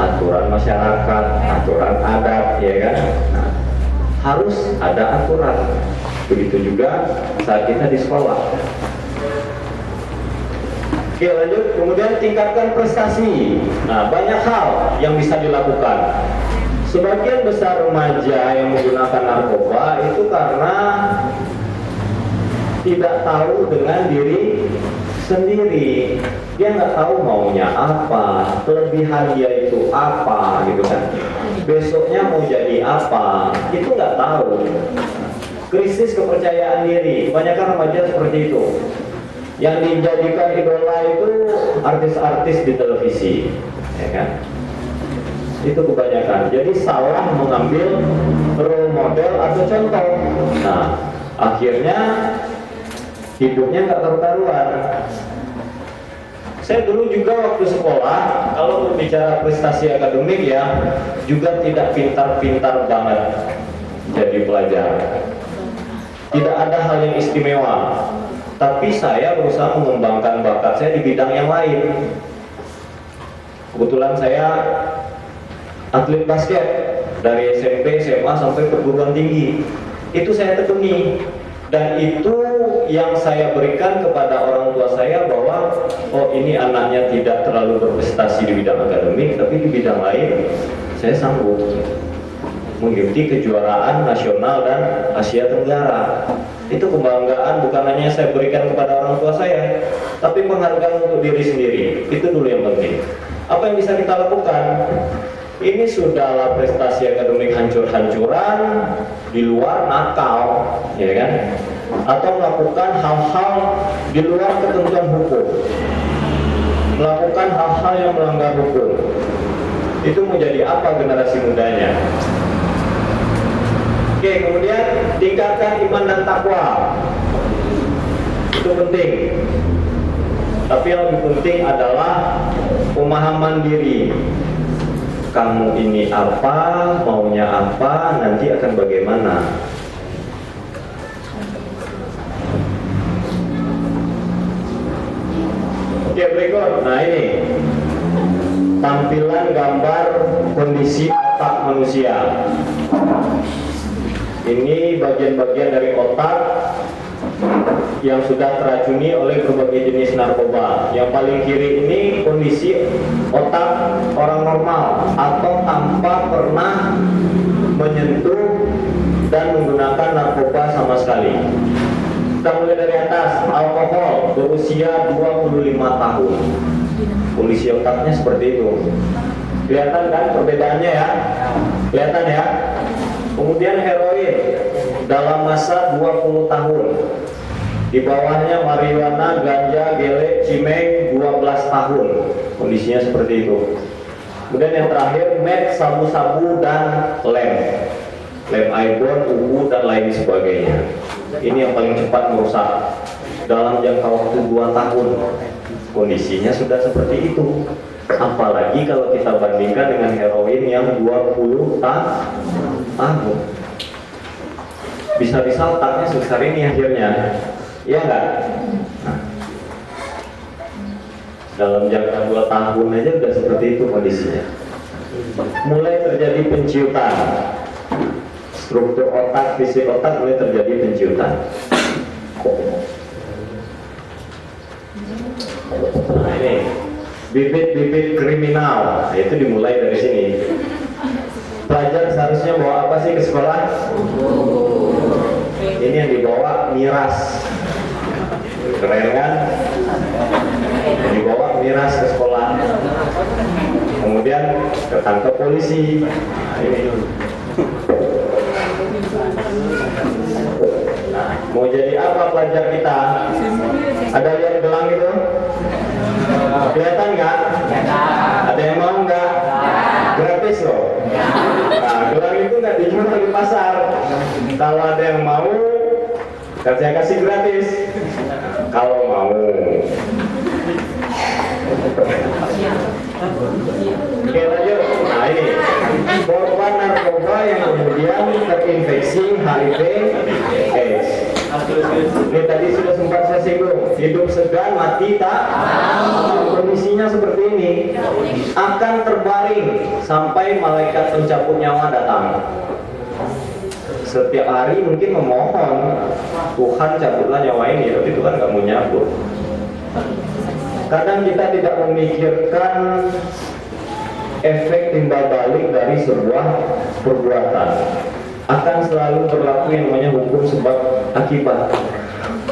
aturan masyarakat, aturan adat, ya kan? Nah, harus ada aturan. Begitu juga saat kita di sekolah. Oke, lanjut. Kemudian tingkatkan prestasi. Nah, banyak hal yang bisa dilakukan. Sebagian besar remaja yang menggunakan narkoba itu karena tidak tahu dengan diri sendiri. Dia nggak tahu maunya apa, kelebihan dia itu apa, gitu kan. Besoknya mau jadi apa, itu nggak tahu. Krisis kepercayaan diri, kebanyakan remaja seperti itu. Yang dijadikan idola itu artis-artis di televisi, ya kan? Itu kebanyakan. Jadi salah mengambil role model atau contoh. Nah, akhirnya hidupnya nggak karu-karuan. Saya dulu juga waktu sekolah, kalau berbicara prestasi akademik ya, juga tidak pintar-pintar banget jadi pelajar. Tidak ada hal yang istimewa. tapi saya berusaha mengembangkan bakat saya di bidang yang lain. Kebetulan saya atlet basket dari SMP, SMA sampai perguruan tinggi. Itu saya tekuni, dan itu yang saya berikan kepada orang tua saya bahwa oh ini anaknya tidak terlalu berprestasi di bidang akademik, tapi di bidang lain saya sanggup mengikuti kejuaraan nasional dan Asia Tenggara. Itu kebanggaan bukan hanya saya berikan kepada orang tua saya, tapi penghargaan untuk diri sendiri. Itu dulu yang penting. Apa yang bisa kita lakukan? Ini sudahlah prestasi akademik hancur-hancuran, di luar nakal, ya kan? Atau melakukan hal-hal di luar ketentuan hukum, melakukan hal-hal yang melanggar hukum. Itu menjadi apa generasi mudanya? Oke, kemudian tingkatkan iman dan takwa. Itu penting. Tapi yang lebih penting adalah pemahaman diri. Kamu ini apa, maunya apa, nanti akan bagaimana. Oke, berikut. Nah ini tampilan gambar kondisi otak manusia. Ini bagian-bagian dari otak yang sudah teracuni oleh berbagai jenis narkoba. Yang paling kiri ini kondisi otak orang normal atau tanpa pernah menyentuh dan menggunakan narkoba sama sekali. Kita mulai dari atas. Alkohol, berusia 25 tahun. Kondisi otaknya seperti itu. Kelihatan kan perbedaannya ya? Kelihatan ya? Kemudian heroin dalam masa 20 tahun. Di bawahnya marijuana, ganja, gele, cimeng 12 tahun. Kondisinya seperti itu. Kemudian yang terakhir meth, sabu-sabu dan lem airborne, ungu dan lain sebagainya. Ini yang paling cepat merusak dalam jangka waktu 2 tahun. Kondisinya sudah seperti itu. Apalagi kalau kita bandingkan dengan heroin yang 20 tahun. Bisa-bisa otaknya sebesar ini akhirnya. Iya enggak? Nah, dalam jangka 2 tahun aja udah seperti itu kondisinya. Mulai terjadi penciutan. Struktur otak, fisik otak mulai terjadi penciutan. Nah ini bibit-bibit kriminal. Nah, itu dimulai dari sini. Pelajar seharusnya bawa apa sih ke sekolah? Ini yang dibawa miras. Keren kan? Dibawa miras ke sekolah. Kemudian ketangkep polisi. Nah, ini. Nah, mau jadi apa pelajar kita? Ada lihat gelang itu? Kelihatan nggak? Ada yang mau nggak? Gratis loh. Nah, gelang itu nggak dijual di pasar. Kalau ada yang mau, saya kasih gratis. Kalau mau. Oke, lanjut. Nah ini korban narkoba yang kemudian terinfeksi HIV/AIDS. Ini tadi sudah sempat saya singgung. Hidup segan, mati tak. Kondisinya seperti ini. Akan terbaring sampai malaikat pencabut nyawa datang. Setiap hari mungkin memohon, Tuhan cabutlah nyawa ini, tapi Tuhan nggak mau nyabut. Kadang kita tidak memikirkan efek timbal balik dari sebuah perbuatan. Akan selalu berlaku yang namanya hukum sebab akibat.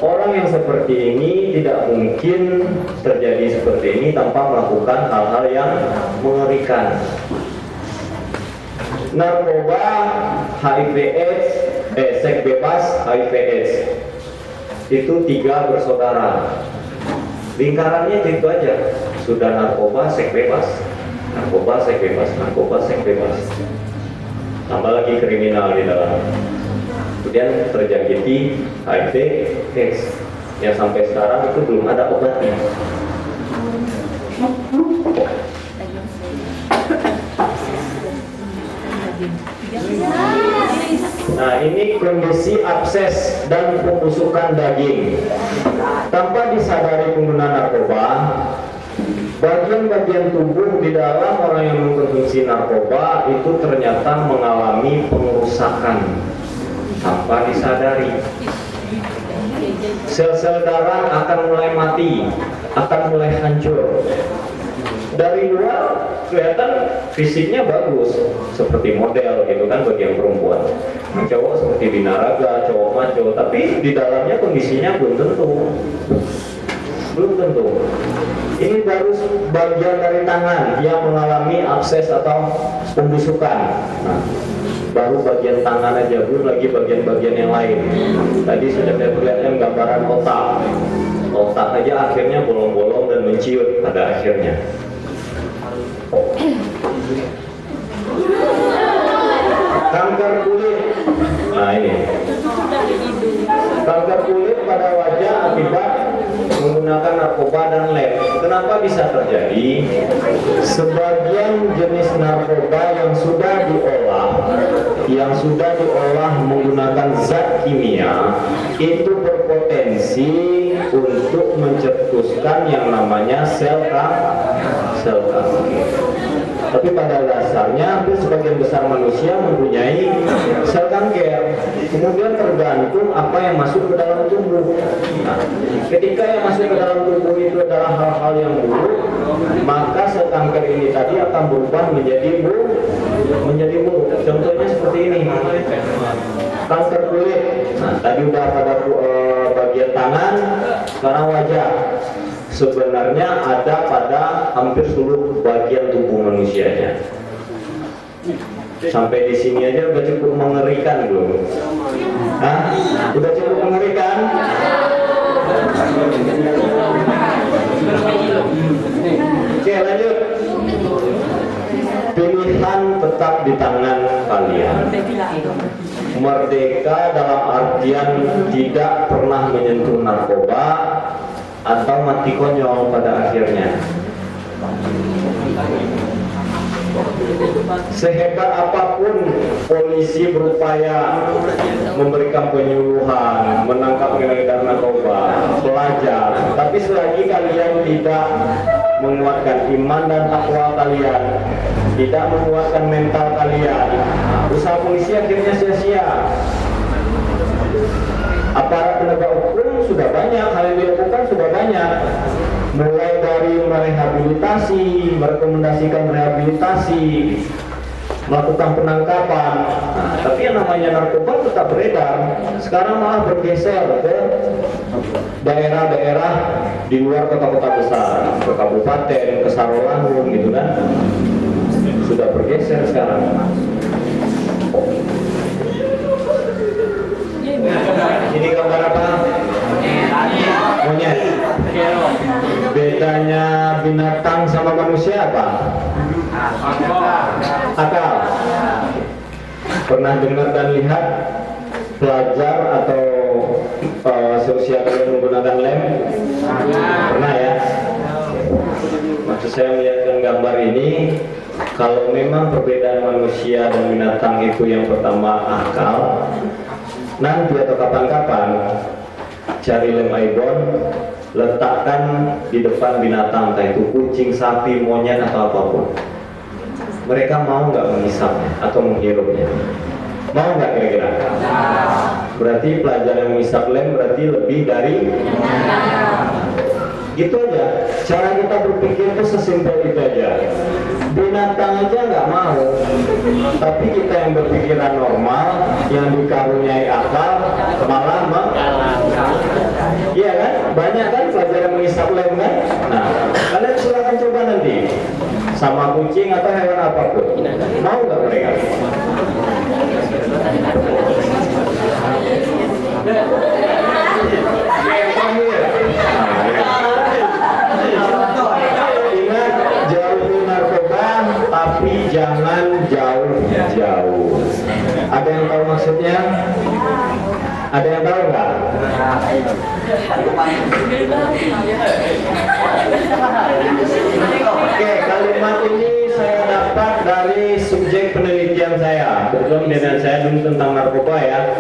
Orang yang seperti ini tidak mungkin terjadi seperti ini tanpa melakukan hal-hal yang mengerikan. Narkoba, HIV/AIDS, seks bebas, HIV/AIDS itu 3 bersaudara. Lingkarannya itu aja. Sudah narkoba, seks bebas. Narkoba, seks bebas. Narkoba, seks bebas. Tambah lagi kriminal di dalam. Kemudian terjangkiti HIV/AIDS yang sampai sekarang itu belum ada obatnya. Nah, ini kondisi abses dan pembusukan daging. Tanpa disadari pengguna narkoba, bagian-bagian tubuh di dalam orang yang mengkonsumsi narkoba itu ternyata mengalami pengerusakan tanpa disadari. Sel-sel darah akan mulai mati, akan mulai hancur. Dari luar kelihatan fisiknya bagus, seperti model gitu kan bagi yang perempuan. Yang cowok seperti binaraga, cowok maco, tapi di dalamnya kondisinya belum tentu. Ini baru bagian dari tangan yang mengalami abses atau pembusukan. Nah, baru bagian tangan aja, belum lagi bagian-bagian yang lain. Tadi sudah terlihatkan gambaran otak. Otak aja akhirnya bolong-bolong dan menciut pada akhirnya. Kanker kulit. Nah, ini kanker kulit pada wajah akibat menggunakan narkoba dan lem. Kenapa bisa terjadi? Sebagian jenis narkoba yang sudah diolah menggunakan zat kimia itu berpotensi untuk mencetuskan yang namanya sel kanker. Tapi pada dasarnya hampir sebagian besar manusia mempunyai sel kanker. Kemudian tergantung apa yang masuk ke dalam tubuh. Nah, ketika yang masuk ke dalam tubuh itu adalah hal-hal yang buruk, maka sel kanker ini tadi akan berubah menjadi buruk. Contohnya seperti ini. Kanker kulit. Nah, tadi udah pada bagian tangan, sekarang wajah. Sebenarnya ada pada hampir seluruh bagian tubuh manusianya. Sampai di sini aja udah cukup mengerikan belum? Hah? Udah cukup mengerikan? Oke, lanjut. Pilihan tetap di tangan kalian. Merdeka dalam artian tidak pernah menyentuh narkoba atau mati konyol pada akhirnya. Sehebat apapun polisi berupaya memberikan penyuluhan, menangkap pengedar narkoba, pelajar, tapi selagi kalian tidak menguatkan iman dan takwa kalian, tidak menguatkan mental kalian, usaha polisi akhirnya sia-sia. Aparat penegak hukum sudah banyak, hal yang dilakukan sudah banyak, mulai dari merehabilitasi, merekomendasikan rehabilitasi, melakukan penangkapan. Nah, tapi yang namanya narkoba tetap beredar. Sekarang malah bergeser ke daerah-daerah di luar kota-kota besar, ke kabupaten, ke Sarolangun gitu kan. Sudah bergeser sekarang. Ini gambar apa? Monyet. Bedanya binatang sama manusia apa? Akal. Pernah dengar dan lihat pelajar atau seusia kalian menggunakan lem? Pernah ya? Maksud saya melihatkan gambar ini, kalau memang perbedaan manusia dan binatang itu yang pertama akal, nanti atau kapan-kapan cari lem ibon, letakkan di depan binatang, entah itu kucing, sapi, monyet atau apapun. Mereka mau nggak menghisapnya atau menghirupnya? Mau nggak kira-kira? Berarti pelajar yang menghisap lem berarti lebih dari gitu aja. Cara kita berpikir itu sesimpel itu aja. Binatang aja nggak mau, tapi kita yang berpikiran normal, yang dikaruniai akal, malah iya kan? Banyak kan pelajar yang menghisap lem kan? Nah, kalian silakan coba nanti sama kucing atau hewan apapun. Mau nggak mereka? Ingat, jauhi narkoba, tapi jangan jauh-jauh. Ada yang tahu maksudnya? Ada yang tahu nggak? Oke, kalimat ini saya dapat dari subjek penelitian saya, kebetulan penelitian saya dulu tentang narkoba ya.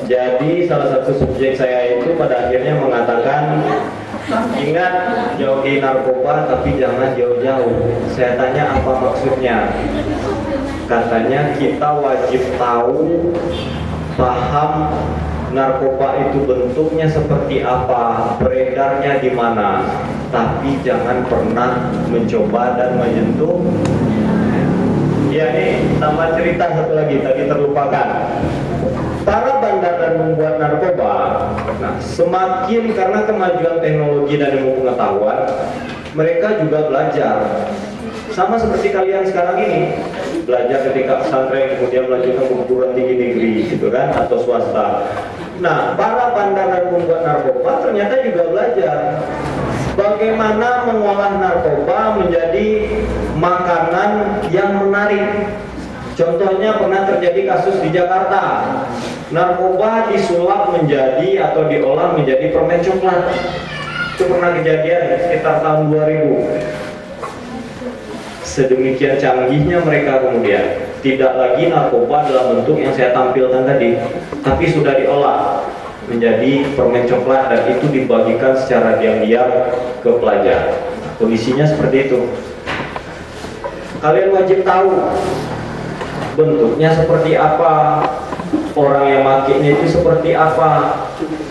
Jadi salah satu subjek saya itu pada akhirnya mengatakan, ingat jauhi narkoba tapi jangan jauh-jauh. Saya tanya apa maksudnya? Katanya kita wajib tahu, paham narkoba itu bentuknya seperti apa, beredarnya di mana, tapi jangan pernah mencoba dan menyentuh. Ya nih, tambah cerita satu lagi, tadi terlupakan. Para bandar dan membuat narkoba, nah, semakin karena kemajuan teknologi dan ilmu pengetahuan, mereka juga belajar. Sama seperti kalian sekarang ini, belajar ketika pesantren, kemudian melanjutkan perguruan tinggi negeri, gitu kan, atau swasta. Nah, para bandar dan membuat narkoba ternyata juga belajar bagaimana mengolah narkoba menjadi makanan yang menarik. Contohnya pernah terjadi kasus di Jakarta, narkoba disulap menjadi atau diolah menjadi permen coklat. Itu pernah kejadian sekitar tahun 2000. Sedemikian canggihnya mereka kemudian, tidak lagi narkoba dalam bentuk yang saya tampilkan tadi, tapi sudah diolah menjadi permen coklat dan itu dibagikan secara diam-diam ke pelajar. Kondisinya seperti itu. Kalian wajib tahu bentuknya seperti apa, orang yang makainya itu seperti apa,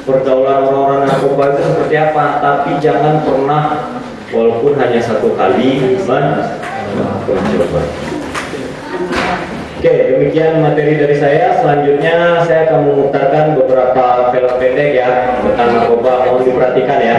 pergaulan orang-orang narkoba itu seperti apa, tapi jangan pernah walaupun hanya satu kali mencoba. Oke, demikian materi dari saya. Selanjutnya saya akan memutarkan beberapa film pendek ya tentang narkoba. Mohon diperhatikan ya.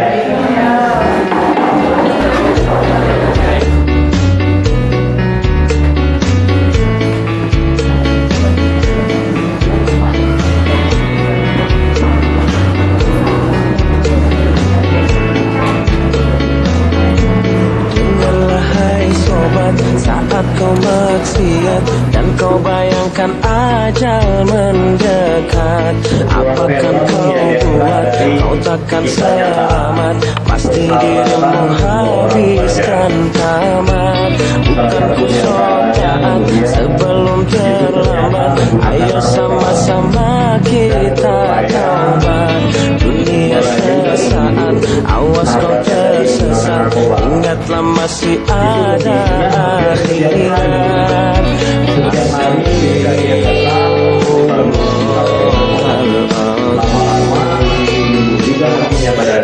Saat kau maksiat dan kau bayangkan ajal mendekat, apakan kau buat? Kau takkan selamat, pasti dirimu habiskan tamat. Bukan ku taat sebelum terlambat, ayo sama-sama kita taubat. Dunia sesaat, awas kau tersesat, ingatlah masih ada akhirat.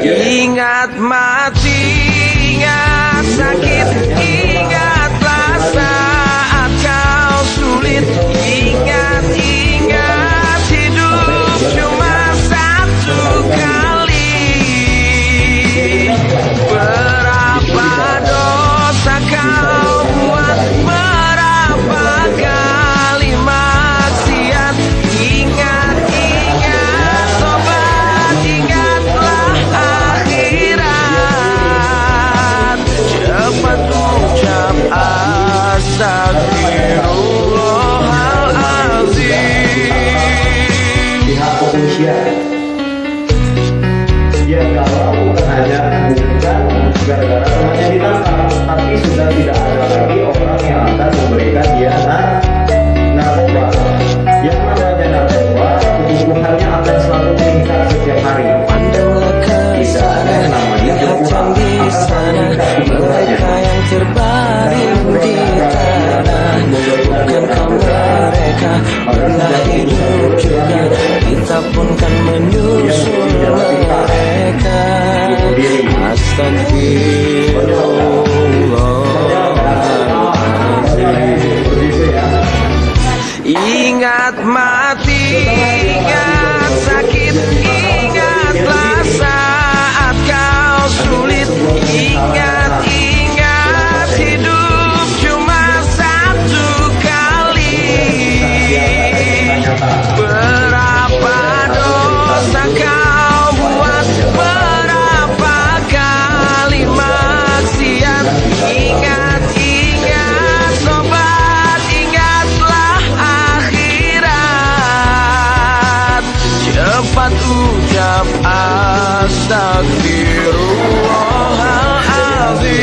Ingat mati, ingat sakit, ingatlah saat kau sulit. Ingat, ingat hidup cuma satu kali. Berapa dosa kau buat, berapa kali maksiat. Ingat, ingat sobat, ingatlah akhirat. Cepat ucap astagfirullahaladzim. Pihak kepolisian, ya kalau bukan hanya bukan gara-gara temannya ditangkap, tapi sudah tidak ada lagi orang yang akan memberikan dia narkoba. Yang namanya narkoba, kebutuhannya akan selalu meningkat setiap hari. Pandanglah ke sana, lihat yang di sana, mereka yang terbaring di tanah. Bukankah mereka pernah hidup juga? Kita pun kan menyusul mereka. Astagfirullah. Ingat mati, ingat sakit, ingatlah saat kau sulit. Ingat, ingat hidup cuma satu kali. Berapa dosa kau buat, berapa kali maksiat. Ingat, ingat sobat, ingatlah akhirat. Cepat ucap astagfirullahaladzim.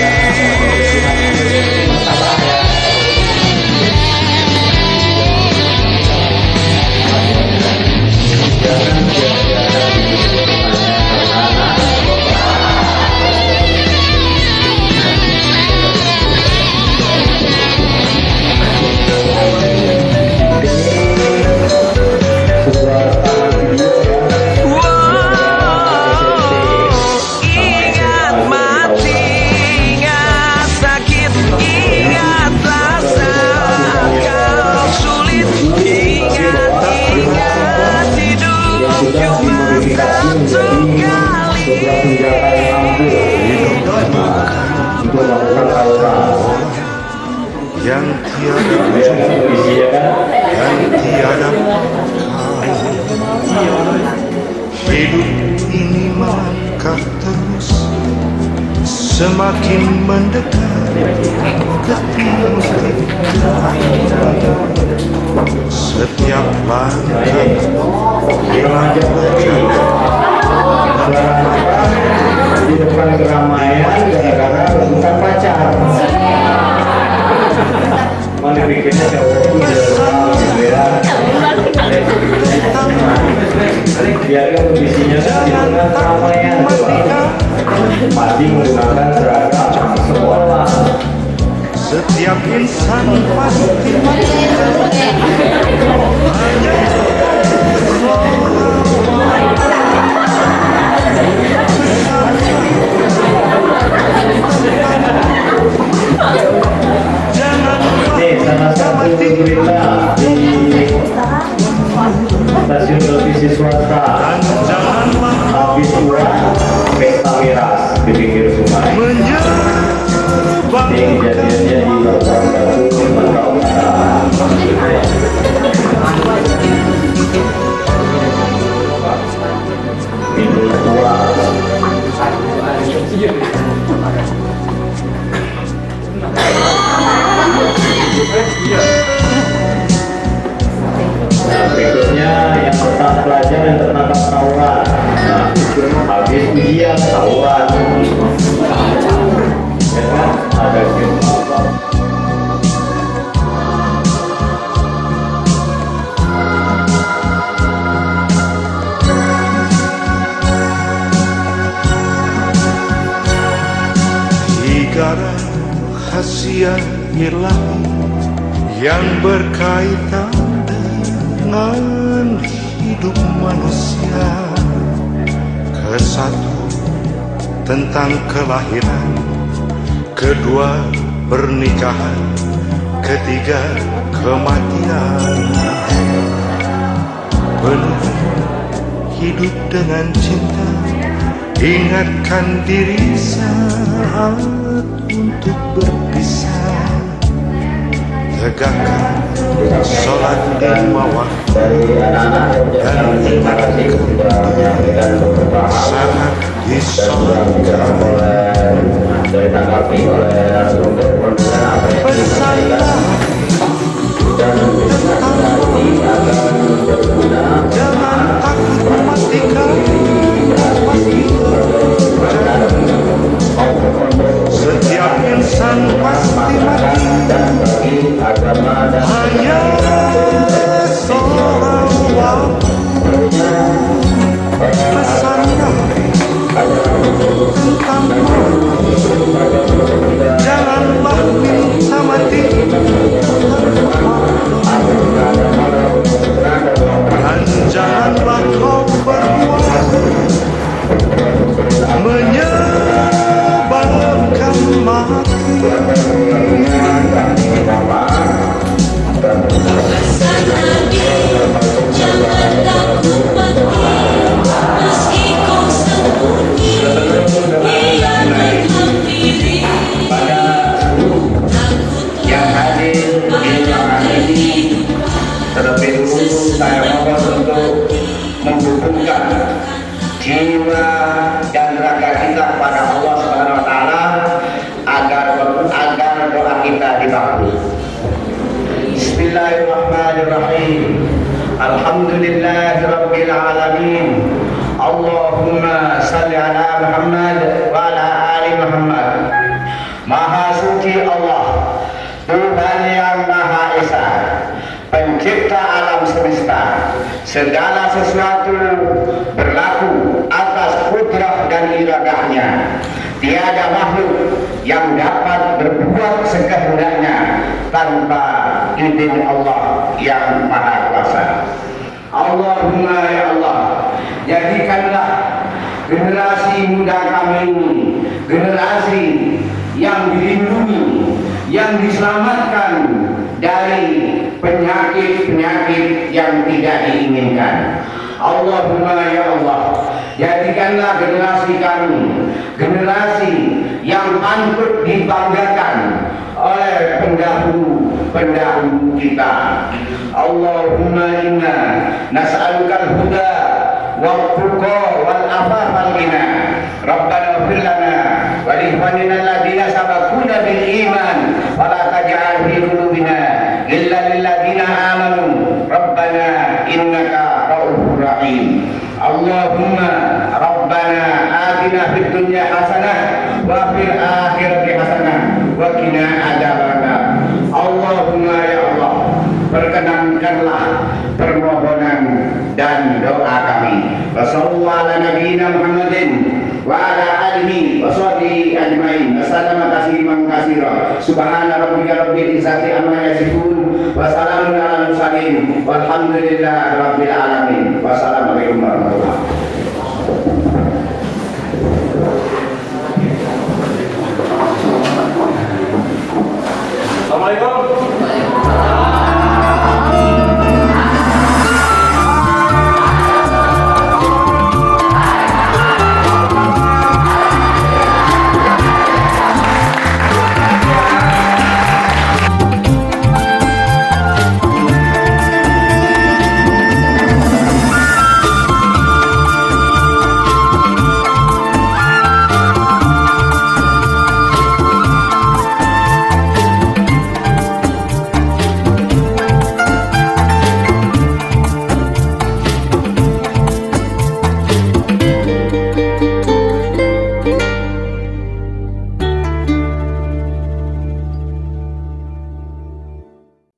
yang tiada ujung dan tiada kau. Hidup ini melangkah terus, semakin mendekat ke titik setiap langkah di depan keramaian gara-gara rebutan pacar. Mana pikirnya cowok biarkan kondisinya di tengah keramaian, pasti menggunakan seragam sekolah. setiap insan pasti Ini salah satu berita di stasiun televisi swasta. Habis uang pesta miras di pinggir sungai. Ini kejadiannya di Batu Sumatera Utara. Minum tua. Nah, berikutnya yang tentang pelajar yang tertangkap tawuran. Nah, habis ujian tawuran. Ya kan? Ada tiga rahasia ilahi yang berkaitan dengan hidup manusia. Kesatu tentang kelahiran, kedua pernikahan, ketiga kematian. Penuh hidup dengan cinta, ingatkan diri saat untuk berpisah. Tegakkan sholat 5 waktu dan saat disolatkan pesanlah jangan takut matikan setiap insan pasti mati, hanya seorang waktu. Pesannya tentangmu, janganlah minta mati dan janganlah kau berbuat menyebabkan mati. Yang hadir di ruangan ini, terlebih dulu saya mohon untuk menghubungkan jiwa dan raga kita kepada Allah Subhanahu wa taala agar doa kita dikabul. Bismillahirrahmanirrahim. Alhamdulillahirabbil alamin. Allahumma shalli ala Muhammad wa ala ali Muhammad. Maha suci Allah, Tuhan yang Maha Esa, pencipta alam semesta. Segala sesuatu berlaku atas kudrah dan iradahnya. Tiada makhluk yang dapat berbuat sekehendaknya tanpa izin Allah yang Maha Kuasa. Allahumma ya Allah, jadikanlah generasi muda kami ini generasi yang dilindungi, yang diselamatkan dari penyakit-penyakit yang tidak diinginkan. Allahumma ya Allah, jadikanlah generasi kami generasi yang patut dibanggakan oleh pendahulu pendahulu kita. Allahumma inna nas'alukal huda wal tuqa wal afaf wal ghina. Rabbana ighfir lana wa li ikhwanina alladziina sabaquna bil iman wa la taj'al fi qulubina ghillan lil ladziina amanu rabbana innaka ra'ufur rahim. Allahumma rabbana atina fid dunya hasanah wa fil akhirati hasanah wa qina adzabannar. Allahumma ya Allah, perkenankanlah permohonan dan doa kami. Wassallallahu ala nabiyyina Muhammadin wa ala alihi wa sahbihi ajmain. Wassalamu tasliman katsira. Subhana rabbika rabbil izzati amma yasifun wa salamun alal mursalin walhamdulillahi rabbil alamin.